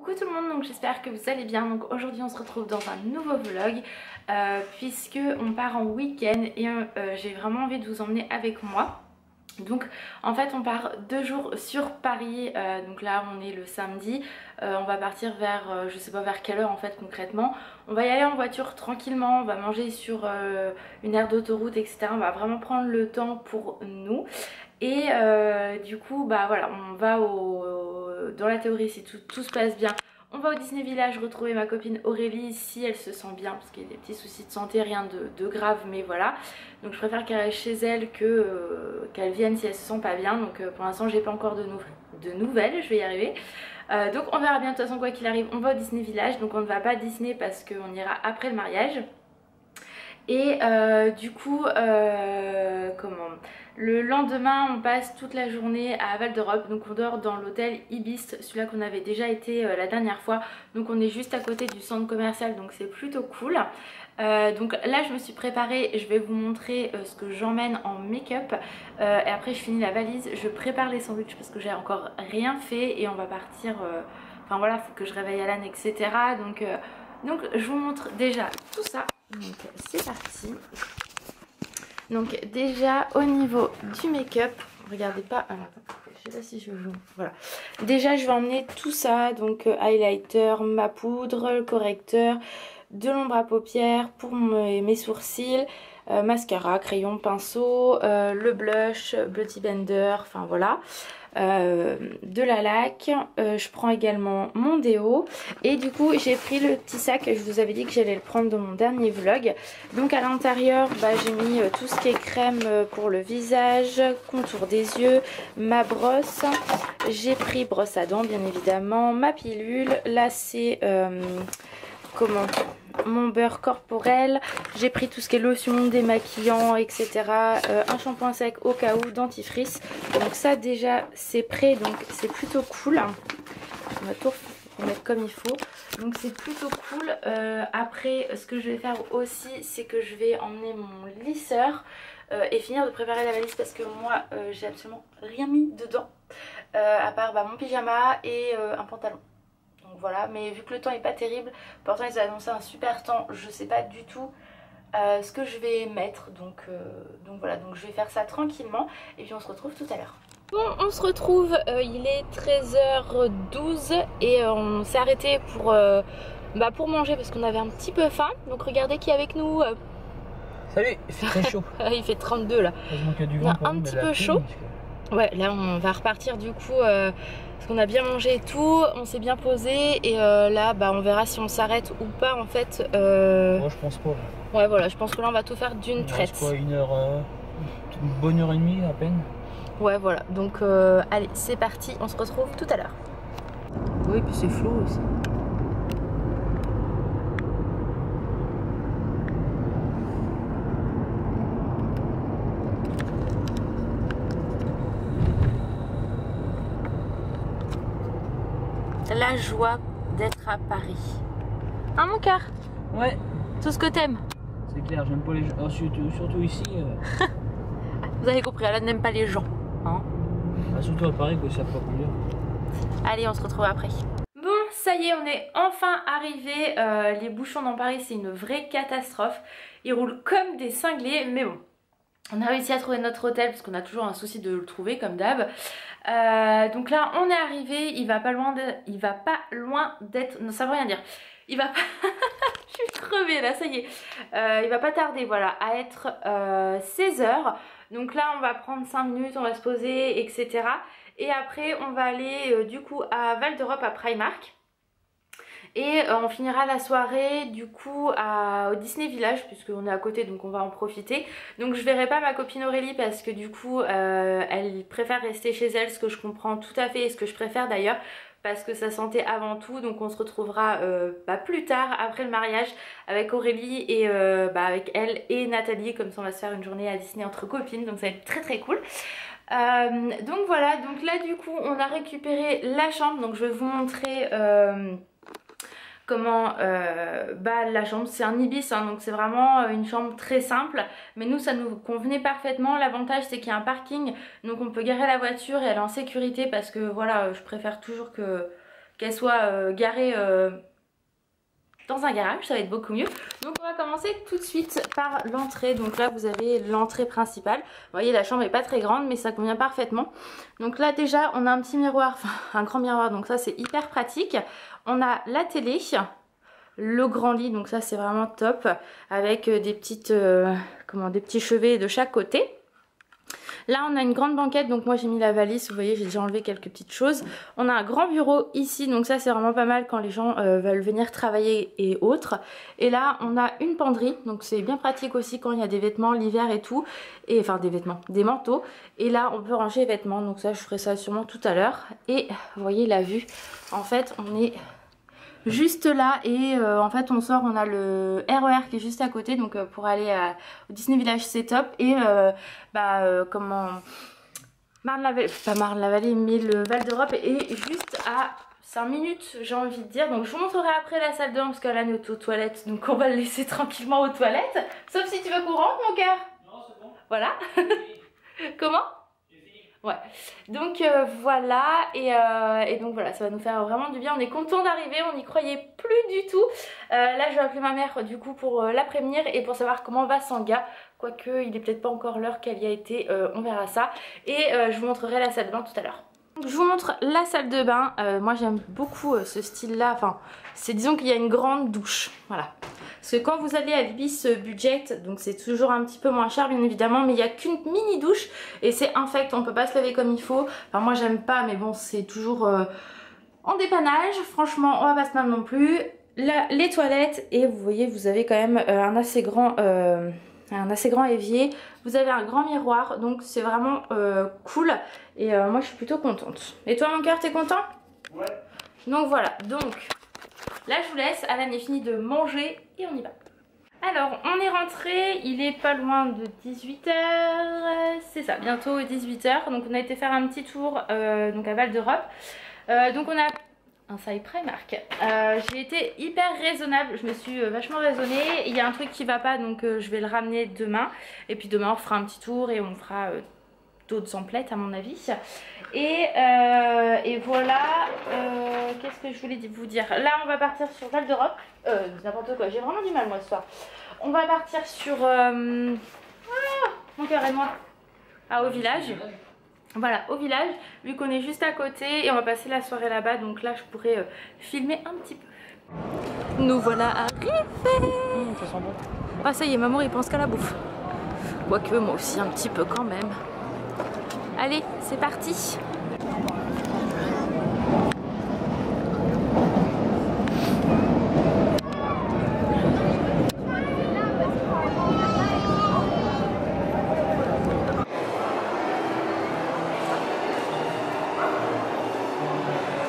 Coucou tout le monde, donc j'espère que vous allez bien. Donc aujourd'hui on se retrouve dans un nouveau vlog puisque on part en week-end et j'ai vraiment envie de vous emmener avec moi. Donc en fait on part 2 jours sur Paris, donc là on est le samedi, on va partir vers, je sais pas vers quelle heure en fait concrètement. On va y aller en voiture tranquillement, on va manger sur une aire d'autoroute etc. On va vraiment prendre le temps pour nous. Et du coup bah voilà, on va dans la théorie si tout se passe bien, on va au Disney Village retrouver ma copine Aurélie si elle se sent bien, parce qu'il y a des petits soucis de santé, rien de grave, mais voilà. Donc je préfère qu'elle reste chez elle que qu'elle vienne si elle se sent pas bien. Donc pour l'instant j'ai pas encore de nouvelles, je vais y arriver. Donc on verra bien, de toute façon quoi qu'il arrive on va au Disney Village. Donc on ne va pas à Disney parce qu'on ira après le mariage. Et du coup, le lendemain on passe toute la journée à Val d'Europe. Donc on dort dans l'hôtel Ibis, celui-là qu'on avait déjà été la dernière fois. Donc on est juste à côté du centre commercial, donc c'est plutôt cool. Donc là je me suis préparée, je vais vous montrer ce que j'emmène en make-up et après je finis la valise, je prépare les sandwichs parce que j'ai encore rien fait et on va partir, enfin voilà, faut que je réveille Alan etc. Donc je vous montre déjà tout ça. Donc c'est parti. Donc déjà au niveau du make-up, regardez pas, alors, je sais pas si je vous, voilà. Déjà je vais emmener tout ça, donc highlighter, ma poudre, le correcteur, de l'ombre à paupières pour mes sourcils, mascara, crayon, pinceau, le blush, Beauty Blender, enfin voilà. De la laque, je prends également mon déo et du coup j'ai pris le petit sac, je vous avais dit que j'allais le prendre dans mon dernier vlog. Donc à l'intérieur j'ai mis tout ce qui est crème pour le visage, contour des yeux, ma brosse, j'ai pris brosse à dents bien évidemment, ma pilule, là c'est mon beurre corporel, j'ai pris tout ce qui est lotion, démaquillant etc, un shampoing sec au cas où, dentifrice. Donc ça déjà c'est prêt, donc c'est plutôt cool. On va tout mettre comme il faut, donc c'est plutôt cool. Après ce que je vais faire aussi c'est que je vais emmener mon lisseur et finir de préparer la valise parce que moi j'ai absolument rien mis dedans à part mon pyjama et un pantalon. Donc voilà, mais vu que le temps est pas terrible, pourtant ils ont annoncé un super temps, je sais pas du tout ce que je vais mettre, donc voilà, donc je vais faire ça tranquillement et puis on se retrouve tout à l'heure. Bon, on se retrouve, il est 13h12 et on s'est arrêté pour manger parce qu'on avait un petit peu faim, donc regardez qui est avec nous. Salut, il fait très chaud. Il fait 32 là, il a un petit peu chaud. Ouais, là on va repartir du coup parce qu'on a bien mangé et tout, on s'est bien posé et là on verra si on s'arrête ou pas en fait. Moi je pense pas. Ouais voilà, je pense que là on va tout faire d'une traite. Quoi, une bonne heure et demie à peine. Ouais voilà, donc allez c'est parti, on se retrouve tout à l'heure. Oui puis c'est flou aussi. La joie d'être à Paris. Hein mon cœur? Ouais. Tout ce que t'aimes. C'est clair, j'aime pas les gens, surtout ici. Vous avez compris, Alan n'aime pas les gens. Hein, surtout à Paris, quoi, ils savent pas conduire. allez, on se retrouve après. Bon, ça y est, on est enfin arrivé. Les bouchons dans Paris, c'est une vraie catastrophe. Ils roulent comme des cinglés, mais bon. On a réussi à trouver notre hôtel parce qu'on a toujours un souci de le trouver comme d'hab. Donc là on est arrivé, il va pas loin d'être, non ça veut rien dire, il va pas, je suis crevée là, ça y est, il va pas tarder voilà à être 16h. Donc là on va prendre 5 minutes, on va se poser etc. Et après on va aller du coup à Val d'Europe à Primark. Et on finira la soirée du coup au Disney Village puisqu'on est à côté donc on va en profiter. Donc je verrai pas ma copine Aurélie parce que du coup elle préfère rester chez elle, ce que je comprends tout à fait et ce que je préfère d'ailleurs parce que sa santé avant tout. Donc on se retrouvera plus tard après le mariage avec Aurélie et avec elle et Nathalie, comme ça on va se faire une journée à Disney entre copines, donc ça va être très très cool. Donc voilà, donc là du coup on a récupéré la chambre, donc je vais vous montrer comment la chambre, c'est un Ibis hein, donc c'est vraiment une chambre très simple, mais nous ça nous convenait parfaitement. L'avantage c'est qu'il y a un parking, donc on peut garer la voiture et elle est en sécurité parce que voilà je préfère toujours que qu'elle soit garée dans un garage, ça va être beaucoup mieux. Donc on va commencer tout de suite par l'entrée. Donc là vous avez l'entrée principale. Vous voyez la chambre est pas très grande mais ça convient parfaitement. Donc là déjà on a un petit miroir, enfin un grand miroir, donc ça c'est hyper pratique. On a la télé, le grand lit, donc ça c'est vraiment top, avec des petites des petits chevets de chaque côté. Là on a une grande banquette, donc moi j'ai mis la valise, vous voyez j'ai déjà enlevé quelques petites choses. On a un grand bureau ici, donc ça c'est vraiment pas mal quand les gens veulent venir travailler et autres. Et là on a une penderie, donc c'est bien pratique aussi quand il y a des vêtements l'hiver et tout. Et enfin des vêtements, des manteaux. Et là on peut ranger les vêtements, donc ça je ferai ça sûrement tout à l'heure. Et vous voyez la vue, en fait on est juste là et en fait on sort, on a le RER qui est juste à côté, donc pour aller au Disney Village c'est top. Et Marne-la-Vallée, pas Marne-la-Vallée mais le Val d'Europe est juste à 5 minutes j'ai envie de dire. Donc je vous montrerai après la salle de bain parce qu'elle est aux toilettes, donc on va le laisser tranquillement aux toilettes. Sauf si tu veux qu'on rentre mon cœur. Non, c'est bon. Voilà. Comment? Ouais, donc voilà, et donc voilà, ça va nous faire vraiment du bien. On est content d'arriver, on n'y croyait plus du tout. Là je vais appeler ma mère du coup pour la prévenir et pour savoir comment va Sanga. Quoique il est peut-être pas encore l'heure qu'elle y a été, on verra ça. Et je vous montrerai la salle de bain tout à l'heure. Donc, je vous montre la salle de bain. Moi j'aime beaucoup ce style là, enfin c'est, disons qu'il y a une grande douche, voilà. Parce que quand vous allez à l'Ibis Budget, donc c'est toujours un petit peu moins cher bien évidemment, mais il n'y a qu'une mini douche et c'est infect, on peut pas se laver comme il faut. Enfin moi j'aime pas, mais bon c'est toujours en dépannage, franchement on va pas se plaindre non plus. Là, les toilettes, et vous voyez vous avez quand même un assez grand évier, vous avez un grand miroir, donc c'est vraiment cool et moi je suis plutôt contente. Et toi mon cœur, t'es content? Ouais. Donc voilà, donc là je vous laisse, Alan est fini de manger et on y va. Alors on est rentré, il est pas loin de 18 h, c'est ça, bientôt 18 h. Donc on a été faire un petit tour donc à Val d'Europe. Donc on a un size Primark. J'ai été hyper raisonnable, je me suis vachement raisonnée. Il y a un truc qui va pas, donc je vais le ramener demain. Et puis demain on fera un petit tour et on fera d'autres emplettes à mon avis. Et voilà, qu'est-ce que je voulais vous dire. Là on va partir sur Val d'Europe. N'importe quoi, j'ai vraiment du mal moi ce soir. On va partir sur mon cœur et moi, au village. Voilà, au village, vu qu'on est juste à côté et on va passer la soirée là-bas, donc là je pourrais filmer un petit peu. Nous voilà arrivés. Ça sent bon. Ah ça y est, maman il pense qu'à la bouffe. Quoique moi aussi un petit peu quand même. Allez, c'est parti.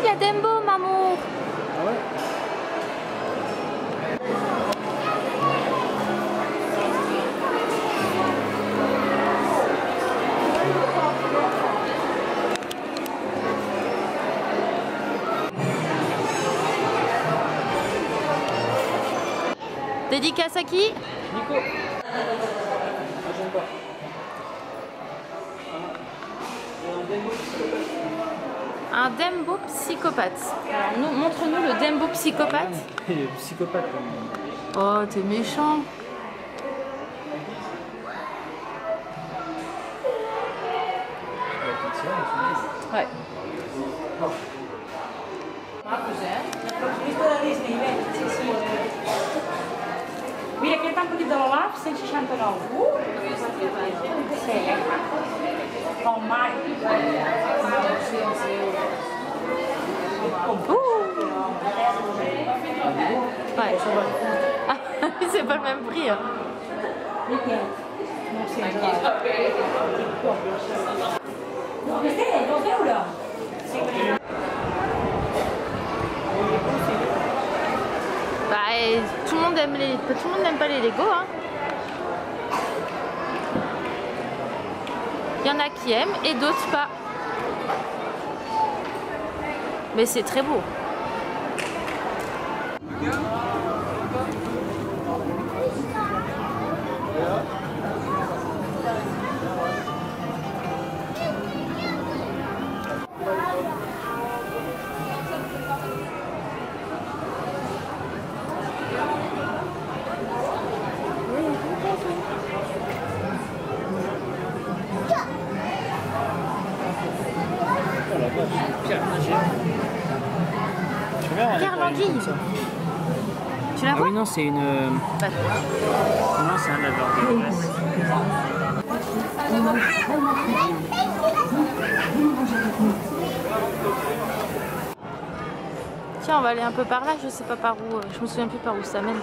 Il y a Dembo, maman. Ah ouais. Dédicace à qui? Nico. J'aime pas. Un Dembo psychopathe. Alors montre-nous le Dembo psychopathe. Il est psychopathe quand même. Oh t'es méchant. Ouais. Qui è il campo di Dololaf 169. Sì. Non mai. Ouais. Ah, c'est pas le même prix. Hein. Bah, tout le monde n'aime pas les Lego, hein. Il y en a qui aiment et d'autres pas. Mais c'est très beau. bien. Regarde l'anguille. Tu la Ah vois? oui, non, c'est une. Bah, Non, c'est un laveur de graisse. tiens, on va aller un peu par là, je sais pas par où, je me souviens plus par où ça mène.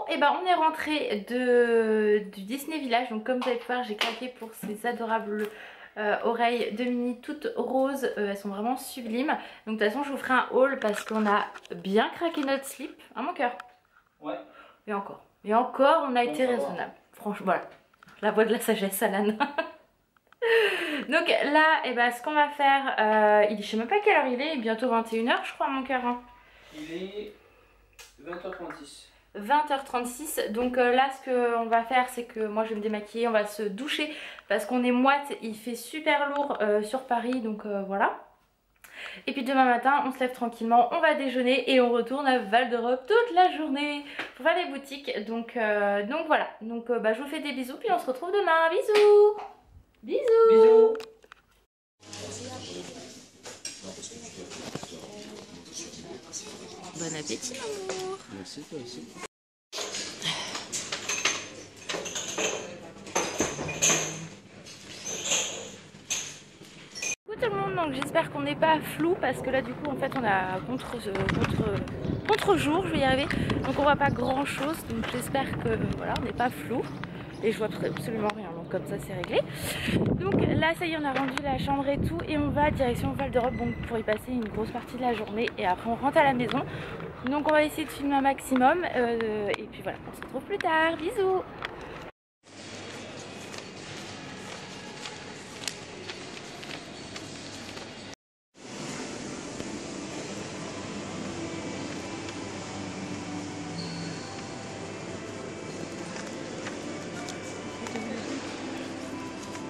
Et ben on est rentré du Disney Village, donc comme vous avez pu voir j'ai craqué pour ces adorables oreilles de Minnie toutes roses, elles sont vraiment sublimes. Donc de toute façon je vous ferai un haul parce qu'on a bien craqué notre slip, hein mon cœur? Ouais. Et encore on a été raisonnable, franchement voilà, la voix de la sagesse Alan. Donc là et ben, ce qu'on va faire, je sais même pas quelle heure il est, bientôt 21 h je crois mon cœur hein. Il est 20h36. 20h36, donc là ce qu'on va faire c'est que moi je vais me démaquiller, on va se doucher parce qu'on est moite, il fait super lourd sur Paris donc voilà. Et puis demain matin on se lève tranquillement, on va déjeuner et on retourne à Val d'Europe toute la journée pour faire les boutiques, donc voilà, donc bah, je vous fais des bisous puis on se retrouve demain, bisous. Bisous. Bon appétit amour. Merci toi aussi. Coucou tout le monde, donc j'espère qu'on n'est pas flou parce que là du coup en fait on a contre-jour, je vais y arriver, donc on voit pas grand chose, donc j'espère que voilà on n'est pas flou et je vois absolument rien, donc comme ça c'est réglé. Donc là ça y est on a rendu la chambre et tout et on va direction Val d'Europe donc pour y passer une grosse partie de la journée et après on rentre à la maison. Donc on va essayer de filmer un maximum et puis voilà, on se retrouve plus tard, bisous.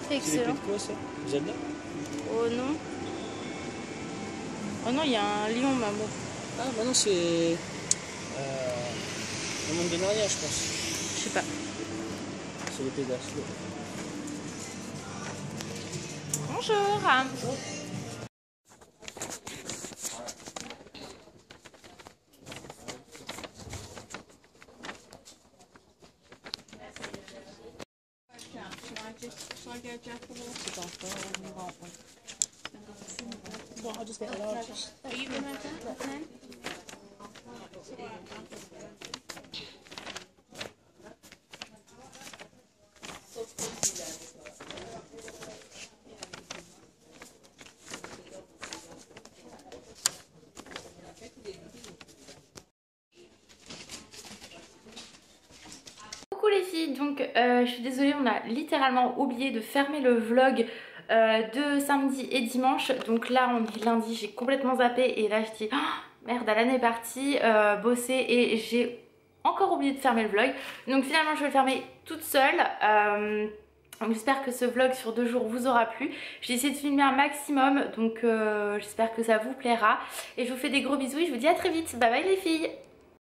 C'est excellent. C'est quoi ça? Zelda? Oh non. Oh non, il y a un lion, maman. Ah bah non, c'est le monde de Narnia, je pense. Je sais pas. C'est les Pégases. Bonjour. Coucou les filles, donc je suis désolée, on a littéralement oublié de fermer le vlog de samedi et dimanche. Donc là on est lundi, j'ai complètement zappé et là je dis oh, merde, Alan est partie bosser et j'ai encore oublié de fermer le vlog. Donc finalement je vais le fermer toute seule. J'espère que ce vlog sur 2 jours vous aura plu. J'ai essayé de filmer un maximum donc j'espère que ça vous plaira. Et je vous fais des gros bisous et je vous dis à très vite. Bye bye les filles.